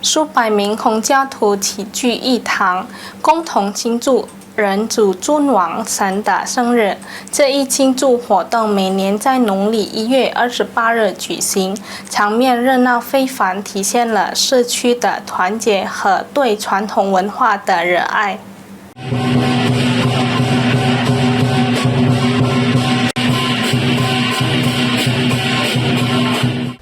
数百名孔教徒齐聚一堂，共同庆祝人主尊王神的生日。这一庆祝活动每年在农历1月28日举行，场面热闹非凡，体现了社区的团结和对传统文化的热爱。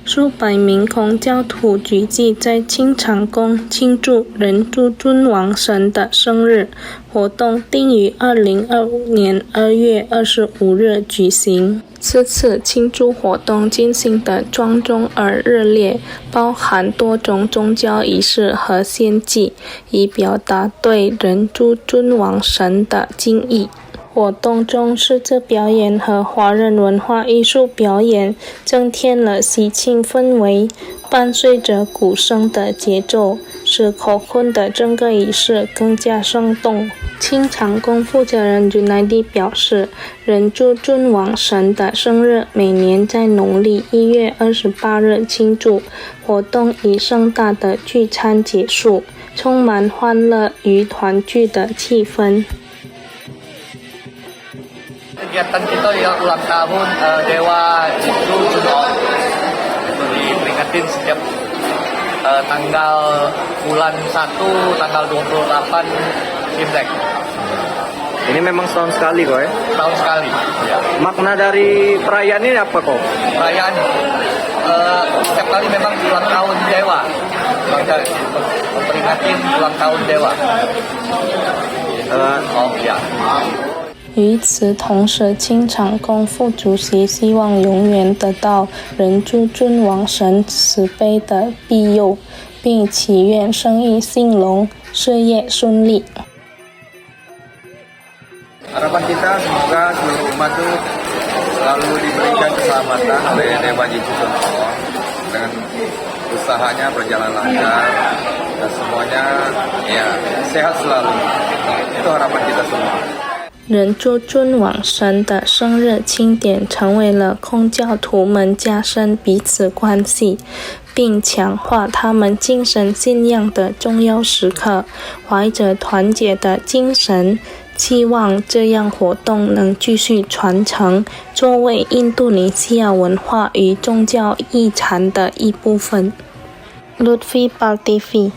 数百名孔教徒聚集在清场宫庆祝人主尊王神的生日，活动定于2025年2月25日举行。此次庆祝活动进行得庄重而热烈，包含多种宗教仪式和献祭，以表达对人主尊王神的敬意。活动中，狮子表演和华人文化艺术表演增添了喜庆氛围，伴随着鼓声的节奏，使口困的整个仪式更加生动。清场宫负责人Junaidi表示，人主尊王神的生日每年在农历1月28日庆祝，活动以盛大的聚餐结束，充满欢乐与团聚的气氛。Kegiatan kita yang ulang tahun Dewa itu diperingatin setiap tanggal bulan 1 tanggal 28 Imlek. Ini memang setahun sekali kok ya? Setahun sekali. Ya. Makna dari perayaan ini apa kok? Perayaan setiap kali memang ulang tahun Dewa. Memperingatin ulang tahun Dewa. Ya. 与此同时，清场宫副主席希望永远得到人主尊王神慈悲的庇佑，并祈愿生意兴隆，事业顺利。Harapan kita semoga seluruh umat itu selalu diberikan keselamatan oleh Dewa Jitusun Allah, dengan usahanya berjalan lancar dan semuanya ya sehat selalu. Itu harapan kita semua。人主尊王神的生日庆典成为了孔教徒们加深彼此关系，并强化他们精神信仰的重要时刻。怀着团结的精神，期望这样活动能继续传承，作为印度尼西亚文化与宗教遗产的一部分。Lutfi Pal TV